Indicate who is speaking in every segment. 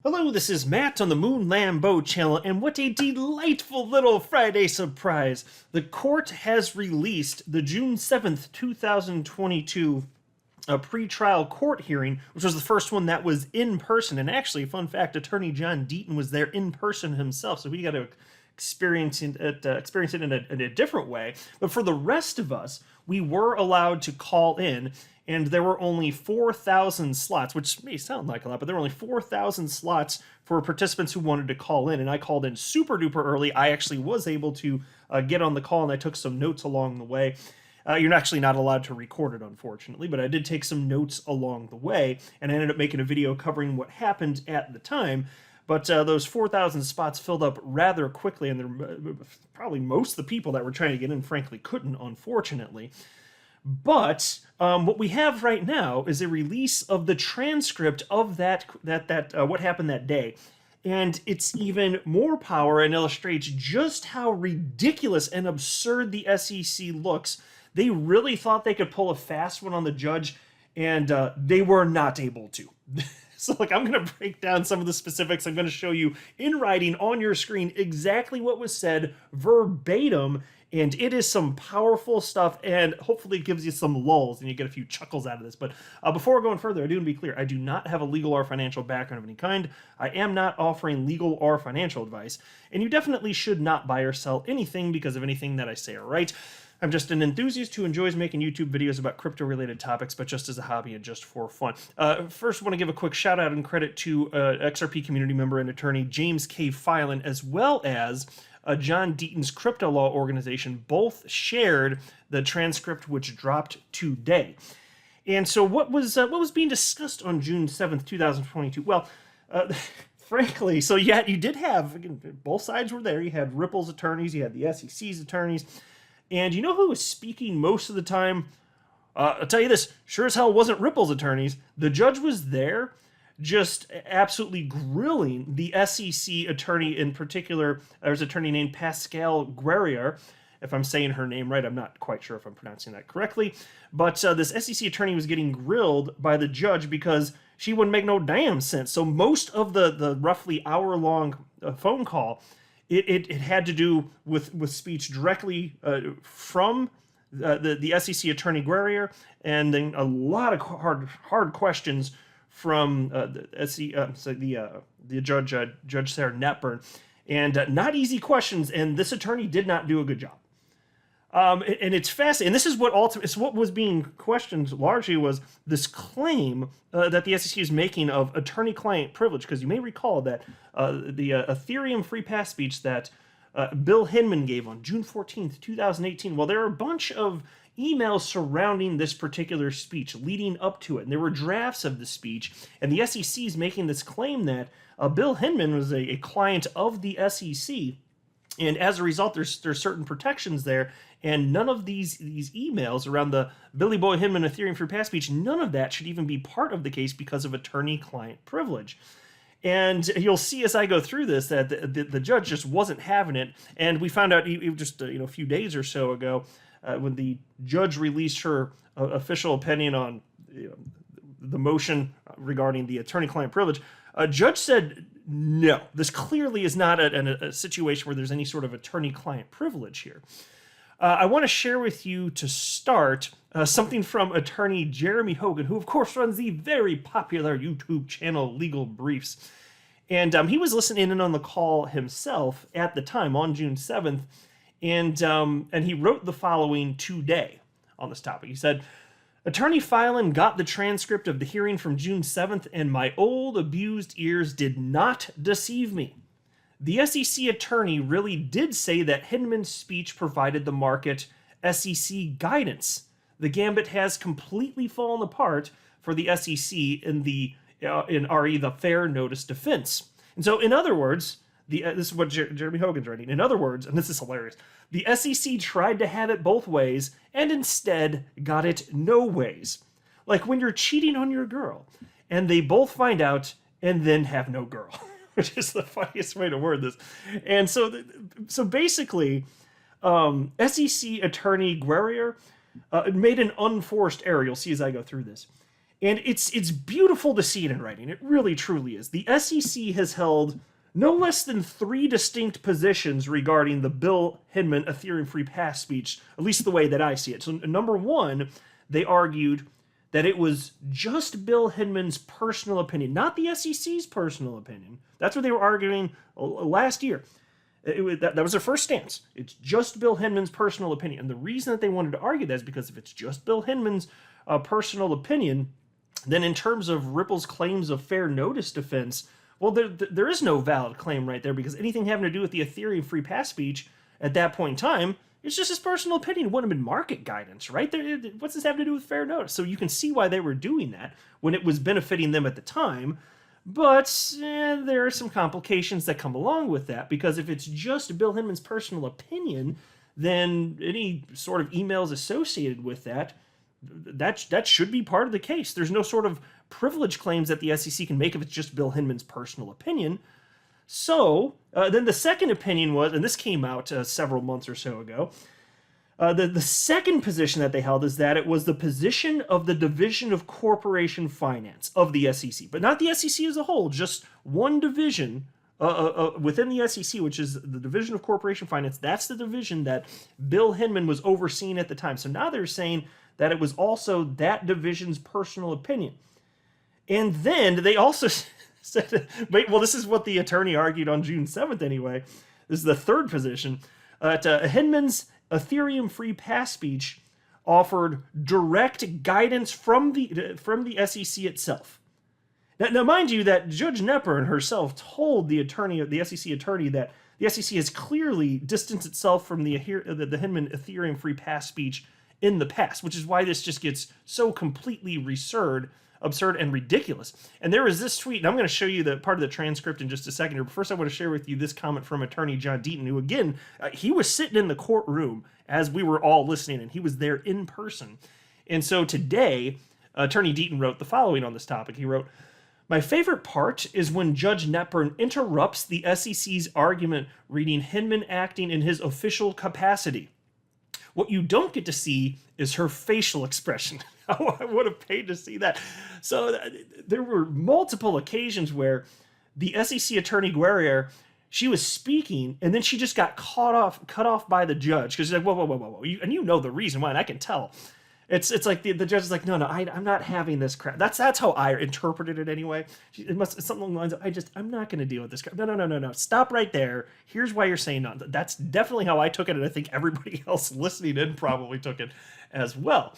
Speaker 1: Hello, this is Matt on the Moon Lambeau channel, and what a delightful little Friday surprise! The court has released the June 7th, 2022 pre-trial court hearing, which was the first one that was in person. And actually, fun fact, Attorney John Deaton was there in person himself, so we got to experience it in a different way. But for the rest of us, we were allowed to call in, and there were only 4,000 slots, which may sound like a lot, but there were only 4,000 slots for participants who wanted to call in, and I called in super duper early. I actually was able to get on the call, and I took some notes along the way. You're actually not allowed to record it, unfortunately, but I did take some notes along the way, and I ended up making a video covering what happened at the time. But those 4,000 spots filled up rather quickly, and probably most of the people that were trying to get in, frankly, couldn't, unfortunately. But what we have right now is a release of the transcript of that what happened that day. And it's even more power and illustrates just how ridiculous and absurd the SEC looks. They really thought they could pull a fast one on the judge, and they were not able to. So, I'm going to break down some of the specifics. I'm going to show you in writing on your screen exactly what was said verbatim, and it is some powerful stuff, and hopefully it gives you some lulls and you get a few chuckles out of this. But before going further, I do want to be clear. I do not have a legal or financial background of any kind. I am not offering legal or financial advice, and you definitely should not buy or sell anything because of anything that I say or write. I'm just an enthusiast who enjoys making YouTube videos about crypto-related topics, but just as a hobby and just for fun. First, I want to give a quick shout-out and credit to XRP community member and attorney James K. Filan, as well as John Deaton's crypto law organization. Both shared the transcript, which dropped today. And so what was being discussed on June 7th, 2022? Well, frankly, so yeah, you did have, again, both sides were there. You had Ripple's attorneys, you had the SEC's attorneys. And you know who was speaking most of the time? I'll tell you this, sure as hell wasn't Ripple's attorneys. The judge was there just absolutely grilling the SEC attorney in particular. There's an attorney named Pascal Guerrier. If I'm saying her name right, I'm not quite sure if I'm pronouncing that correctly. But this SEC attorney was getting grilled by the judge because she wouldn't make no damn sense. So most of the roughly hour-long phone call, it had to do with speech directly from the SEC attorney Guerrier, and then a lot of hard questions from the Judge Sarah Netburn, and not easy questions. And this attorney did not do a good job. And it's fascinating. And this is what was being questioned largely was this claim that the SEC is making of attorney-client privilege, because you may recall that the Ethereum free pass speech that Bill Hinman gave on June 14th, 2018. Well, there are a bunch of emails surrounding this particular speech leading up to it, and there were drafts of the speech, and the SEC is making this claim that Bill Hinman was a client of the SEC. And as a result, there's certain protections there, and none of these emails around the Billy Boy Hinman Ethereum free pass speech, none of that should even be part of the case because of attorney-client privilege. And you'll see as I go through this that the judge just wasn't having it, and we found out just a few days or so ago when the judge released her official opinion on the motion regarding the attorney-client privilege. A judge said, no, this clearly is not a situation where there's any sort of attorney-client privilege here. I want to share with you to start something from attorney Jeremy Hogan, who of course runs the very popular YouTube channel Legal Briefs. And he was listening in on the call himself at the time on June 7th, and he wrote the following today on this topic. He said, Attorney Filan got the transcript of the hearing from June 7th, and my old abused ears did not deceive me. The SEC attorney really did say that Hinman's speech provided the market SEC guidance. The gambit has completely fallen apart for the SEC in RE, the fair notice defense. And so, in other words, this is what Jeremy Hogan's writing. In other words, and this is hilarious, the SEC tried to have it both ways and instead got it no ways. Like when you're cheating on your girl and they both find out and then have no girl, which is the funniest way to word this. And so basically, SEC attorney Guerrier made an unforced error. You'll see as I go through this. And it's beautiful to see it in writing. It really, truly is. The SEC has held no less than 3 distinct positions regarding the Bill Hinman Ethereum free pass speech, at least the way that I see it. So, number one, they argued that it was just Bill Hinman's personal opinion, not the SEC's personal opinion. That's what they were arguing last year. That was their first stance. It's just Bill Hinman's personal opinion. And the reason that they wanted to argue that is because if it's just Bill Hinman's personal opinion, then in terms of Ripple's claims of fair notice defense, well, there is no valid claim right there, because anything having to do with the Ethereum free pass speech at that point in time, it's just his personal opinion. It wouldn't have been market guidance, right? What's this have to do with fair notice? So you can see why they were doing that when it was benefiting them at the time. But there are some complications that come along with that, because if it's just Bill Hinman's personal opinion, then any sort of emails associated with that should be part of the case. There's no sort of privilege claims that the SEC can make if it's just Bill Hinman's personal opinion. So then the second opinion was, and this came out several months or so ago, the second position that they held is that it was the position of the Division of Corporation Finance of the SEC, but not the SEC as a whole, just one division within the SEC, which is the Division of Corporation Finance. That's the division that Bill Hinman was overseeing at the time. So now they're saying that it was also that division's personal opinion. And then they also said, well, this is what the attorney argued on June 7th anyway. This is the third position. Hinman's Ethereum free pass speech offered direct guidance from the SEC itself. Now, mind you, that Judge Knepper herself told the SEC attorney that the SEC has clearly distanced itself from the Hinman Ethereum free pass speech in the past, which is why this just gets so completely absurd and ridiculous. And there is this tweet, and I'm going to show you the part of the transcript in just a second here, but first I want to share with you this comment from attorney John Deaton, who again, he was sitting in the courtroom as we were all listening, and he was there in person. And so today, attorney Deaton wrote the following on this topic. He wrote, "My favorite part is when Judge Knepper interrupts the SEC's argument reading Hinman acting in his official capacity. What you don't get to see is her facial expression." Oh, I would have paid to see that. So there were multiple occasions where the SEC attorney Guerriere, she was speaking, and then she just got cut off by the judge, because she's like, whoa. And you know the reason why, and I can tell. It's like the judge is like, no, I'm not having this crap. That's how I interpreted it anyway. It's something along the lines of, I'm not going to deal with this crap. No. Stop right there. Here's why you're saying no. That's definitely how I took it, and I think everybody else listening in probably took it as well.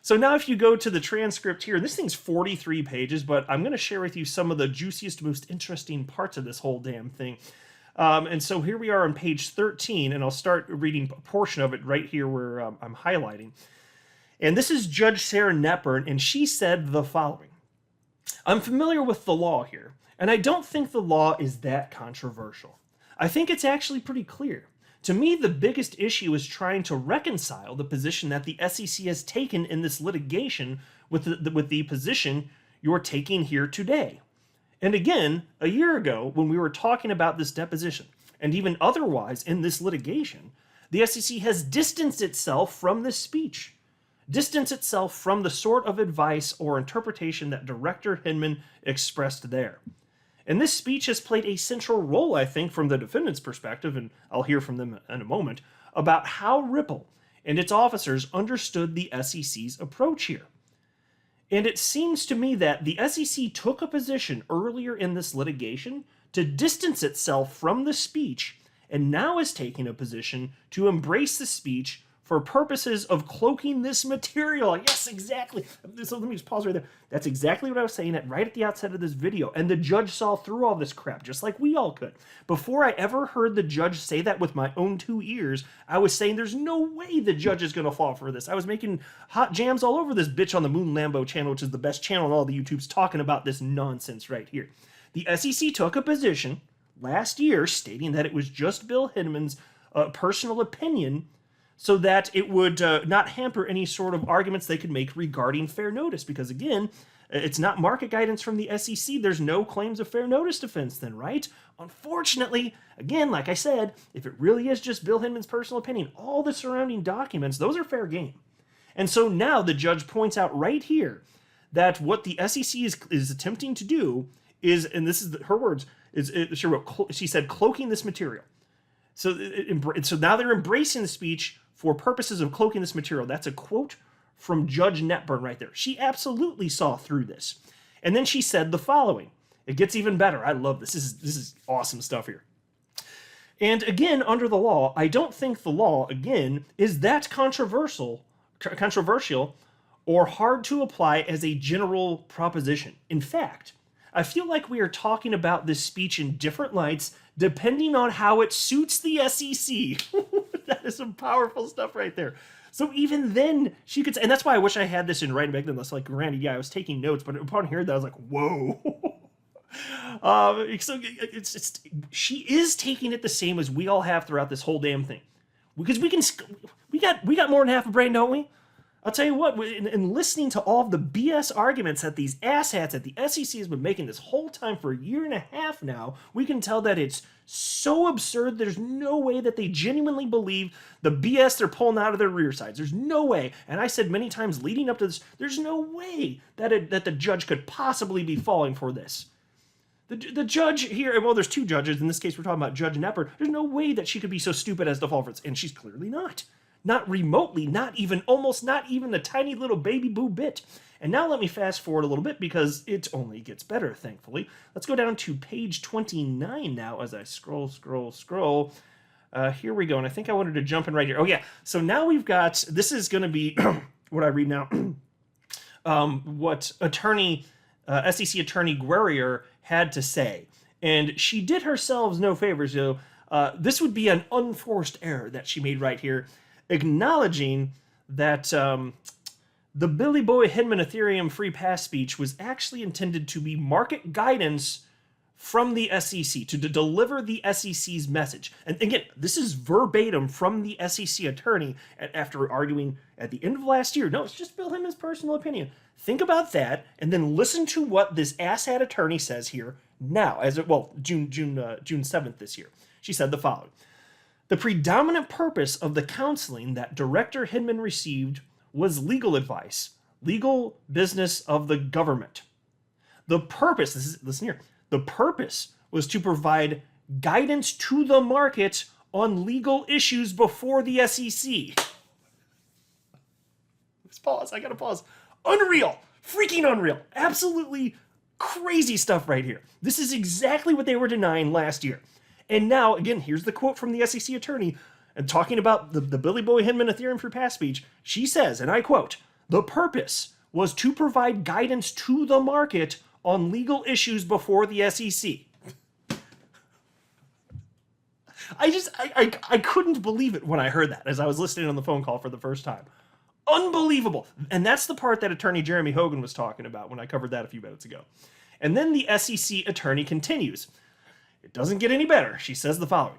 Speaker 1: So now if you go to the transcript here, this thing's 43 pages, but I'm going to share with you some of the juiciest, most interesting parts of this whole damn thing. And so here we are on page 13, and I'll start reading a portion of it right here where I'm highlighting. And this is Judge Sarah Knepper, and she said the following: "I'm familiar with the law here, and I don't think the law is that controversial. I think it's actually pretty clear. To me, the biggest issue is trying to reconcile the position that the SEC has taken in this litigation with the position you're taking here today. And again, a year ago, when we were talking about this deposition, and even otherwise in this litigation, the SEC has distanced itself from this speech, distanced itself from the sort of advice or interpretation that Director Hinman expressed there. And this speech has played a central role, I think, from the defendant's perspective, and I'll hear from them in a moment, about how Ripple and its officers understood the SEC's approach here. And it seems to me that the SEC took a position earlier in this litigation to distance itself from the speech, and now is taking a position to embrace the speech for purposes of cloaking this material." Yes, exactly. So let me just pause right there. That's exactly what I was saying right at the outset of this video. And the judge saw through all this crap, just like we all could. Before I ever heard the judge say that with my own 2 ears, I was saying there's no way the judge is going to fall for this. I was making hot jams all over this bitch on the Moon Lambo channel, which is the best channel on all the YouTubes, talking about this nonsense right here. The SEC took a position last year stating that it was just Bill Hinman's personal opinion, so that it would not hamper any sort of arguments they could make regarding fair notice. Because again, it's not market guidance from the SEC. There's no claims of fair notice defense then, right? Unfortunately, again, like I said, if it really is just Bill Hinman's personal opinion, all the surrounding documents, those are fair game. And so now the judge points out right here that what the SEC is attempting to do is, and this is her words, she said, cloaking this material. So now they're embracing the speech for purposes of cloaking this material. That's a quote from Judge Netburn right there. She absolutely saw through this. And then she said the following. It gets even better. I love this. This is awesome stuff here. And again, under the law, I don't think the law, again, is that controversial or hard to apply as a general proposition. In fact, I feel like we are talking about this speech in different lights depending on how it suits the SEC. That is some powerful stuff right there. So even then, she could say, and that's why I wish I had this in writing back then. That's like, Randy, yeah, I was taking notes, but upon hearing that, I was like, whoa. So she is taking it the same as we all have throughout this whole damn thing, because we got more than half a brain, don't we? I'll tell you what, in listening to all of the BS arguments that these asshats at the SEC has been making this whole time for a year and a half now, we can tell that it's so absurd. There's no way that they genuinely believe the BS they're pulling out of their rear sides. There's no way. And I said many times leading up to this, there's no way that the judge could possibly be falling for this. The judge here, well, there's two judges. In this case, we're talking about Judge Nepper. There's no way that she could be so stupid as to fall for it. And she's clearly not. Not remotely, not even a tiny little baby boo bit. And now let me fast forward a little bit because it only gets better, thankfully. Let's go down to page 29 now as I scroll. Here we go. And I think I wanted to jump in right here. Oh, yeah. So now we've got, this is going to be what I read now. What SEC Attorney Guerrier had to say. And she did herself no favors. So this would be an unforced error that she made right here, acknowledging that the Billy Boy Hinman Ethereum free pass speech was actually intended to be market guidance from the SEC, to deliver the SEC's message. And again, this is verbatim from the SEC attorney after arguing at the end of last year. No, it's just Bill Hinman's personal opinion. Think about that, and then listen to what this asshat attorney says here now, June 7th this year. She said the following. The predominant purpose of the counseling that Director Hinman received was legal advice, legal business of the government. The purpose, listen here, the purpose was to provide guidance to the market on legal issues before the SEC. Let's pause, I gotta pause. Unreal, freaking unreal, absolutely crazy stuff right here. This is exactly what they were denying last year. And now, again, here's the quote from the SEC attorney, and talking about the Billy Boy Hinman Ethereum free pass speech. She says, and I quote, "The purpose was to provide guidance to the market on legal issues before the SEC." I couldn't believe it when I heard that as I was listening on the phone call for the first time. Unbelievable. And that's the part that attorney Jeremy Hogan was talking about when I covered that a few minutes ago. And then the SEC attorney continues. It doesn't get any better. She says the following.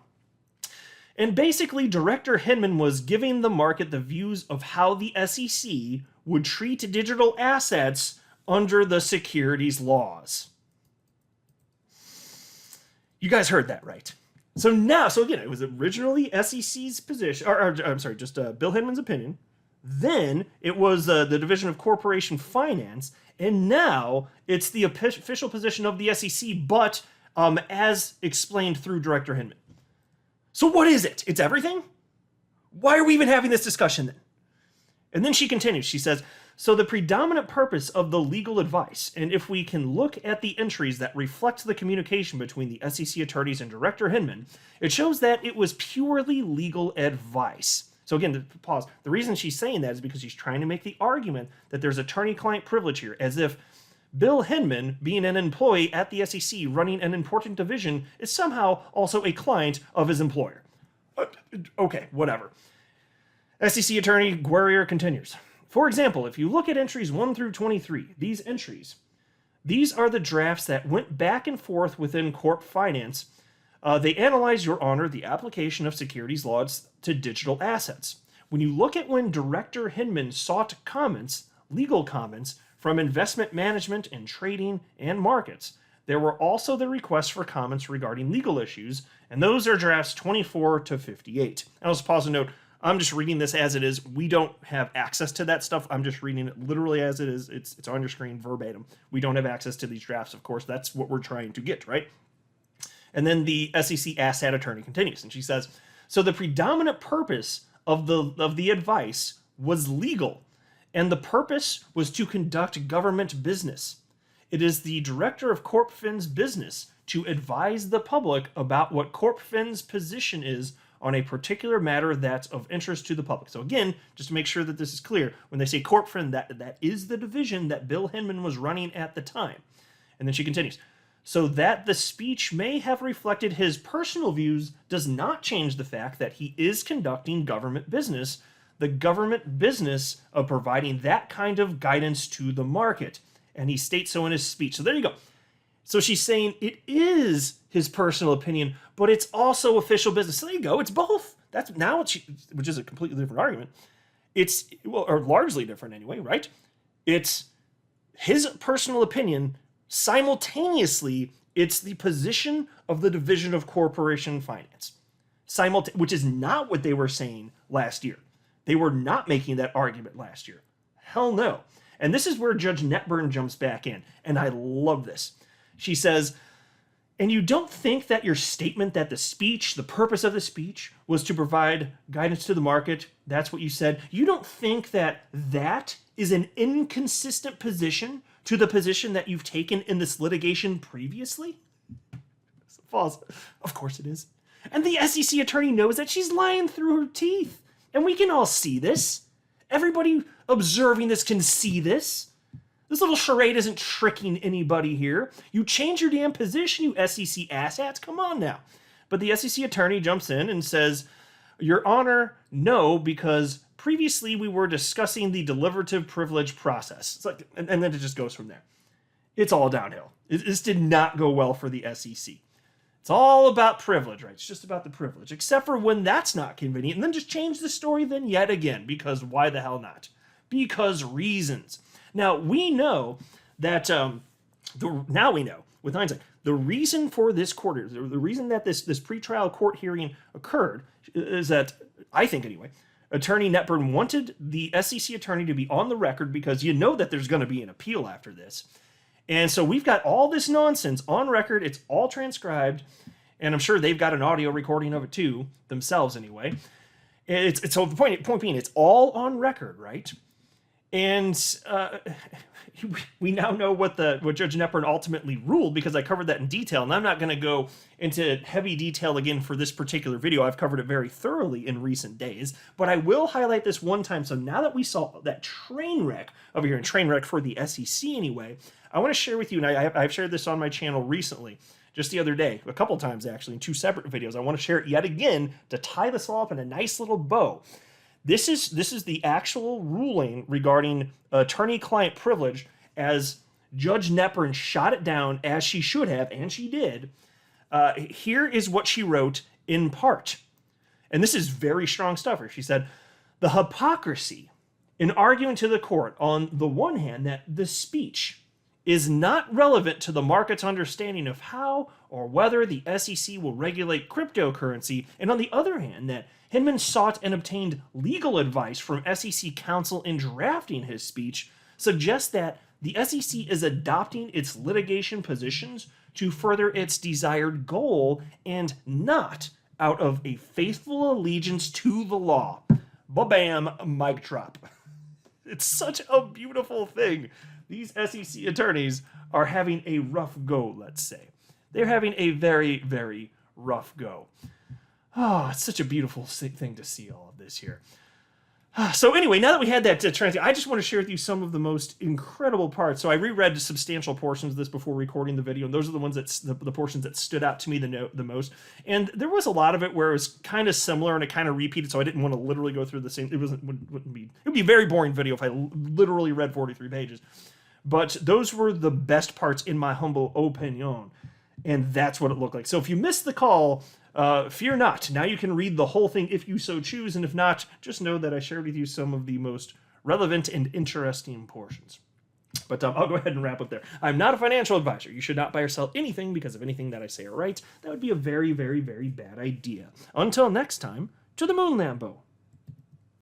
Speaker 1: And basically, Director Hinman was giving the market the views of how the SEC would treat digital assets under the securities laws. You guys heard that right. So again, it was originally SEC's position, Bill Hinman's opinion. Then it was the Division of Corporation Finance, and now it's the official position of the SEC, but as explained through Director Hinman. So what is it? It's everything? Why are we even having this discussion then? And then she continues. She says, so the predominant purpose of the legal advice, and if we can look at the entries that reflect the communication between the SEC attorneys and Director Hinman, it shows that it was purely legal advice. So again, pause. The reason she's saying that is because she's trying to make the argument that there's attorney-client privilege here, as if Bill Hinman, being an employee at the SEC running an important division, is somehow also a client of his employer. Okay, whatever. SEC attorney Guerrier continues. For example, if you look at entries 1 through 23, these are the drafts that went back and forth within Corp Finance. They analyze, Your Honor, the application of securities laws to digital assets. When you look at when Director Hinman sought comments, legal comments, from investment management and trading and markets, there were also the requests for comments regarding legal issues, and those are drafts 24 to 58. I'll just pause and note, I'm just reading this as it is. We don't have access to that stuff. I'm just reading it literally as it is. It's on your screen verbatim. We don't have access to these drafts, of course. That's what we're trying to get, right? And then the SEC asshat attorney continues, and she says, so the predominant purpose of the advice was legal, and the purpose was to conduct government business. It is the director of CorpFin's business to advise the public about what CorpFin's position is on a particular matter that's of interest to the public. So again, just to make sure that this is clear, when they say CorpFin, that is the division that Bill Hinman was running at the time. And then she continues, so that the speech may have reflected his personal views does not change the fact that he is conducting government business, the government business of providing that kind of guidance to the market. And he states so in his speech. So there you go. So she's saying it is his personal opinion, but it's also official business. So there you go. It's both. That's now which is a completely different argument. It's, well, or largely different anyway, right? It's his personal opinion. Simultaneously, it's the position of the Division of Corporation Finance, which is not what they were saying last year. They were not making that argument last year. Hell no. And this is where Judge Netburn jumps back in, and I love this. She says, and you don't think that your statement that the purpose of the speech was to provide guidance to the market, that's what you said, you don't think that that is an inconsistent position to the position that you've taken in this litigation previously? False. Of course it is. And the SEC attorney knows that she's lying through her teeth. And we can all see this. Everybody observing this can see this. This little charade isn't tricking anybody here. You change your damn position, you SEC asshats. Come on now. But the SEC attorney jumps in and says, Your Honor, no, because previously we were discussing the deliberative privilege process. It's like, and then it just goes from there. It's all downhill. This did not go well for the SEC. It's all about privilege, right? It's just about the privilege, except for when that's not convenient. And then just change the story then yet again, because why the hell not? Because reasons. Now, we know that, now we know, with hindsight, the reason for this court, the reason that this pretrial court hearing occurred is that, I think anyway, Attorney Netburn wanted the SEC attorney to be on the record because you know that there's going to be an appeal after this. And so we've got all this nonsense on record. It's all transcribed. And I'm sure they've got an audio recording of it too, themselves anyway. So the point being, it's all on record, right? And we now know what Judge Netburn ultimately ruled, because I covered that in detail, and I'm not going to go into heavy detail again for this particular video. I've covered it very thoroughly in recent days, but I will highlight this one time. So now that we saw that train wreck over here, and train wreck for the SEC anyway, I want to share with you, and I've shared this on my channel recently, just the other day, a couple times actually, in two separate videos. I want to share it yet again to tie this all up in a nice little bow. This is the actual ruling regarding attorney-client privilege as Judge Netburn shot it down as she should have, and she did. Here is what she wrote in part. And this is very strong stuff here. She said, the hypocrisy in arguing to the court on the one hand that the speech is not relevant to the market's understanding of how or whether the SEC will regulate cryptocurrency, and on the other hand that Hinman sought and obtained legal advice from SEC counsel in drafting his speech, suggests that the SEC is adopting its litigation positions to further its desired goal and not out of a faithful allegiance to the law. Ba-bam, mic drop. It's such a beautiful thing. These SEC attorneys are having a rough go, let's say. They're having a very, very rough go. Oh, it's such a beautiful thing to see all of this here. So anyway, now that we had that transcript, I just want to share with you some of the most incredible parts. So I reread substantial portions of this before recording the video, and those are the ones the portions that stood out to me the most. And there was a lot of it where it was kind of similar and it kind of repeated, so I didn't want to literally go through the same. It would be a very boring video if I literally read 43 pages. But those were the best parts in my humble opinion, and that's what it looked like. So if you missed the call, fear not. Now you can read the whole thing if you so choose, and if not, just know that I shared with you some of the most relevant and interesting portions. But I'll go ahead and wrap up there. I'm not a financial advisor. You should not buy or sell anything because of anything that I say or write. That would be a very, very, very bad idea. Until next time, to the moon, Lambo.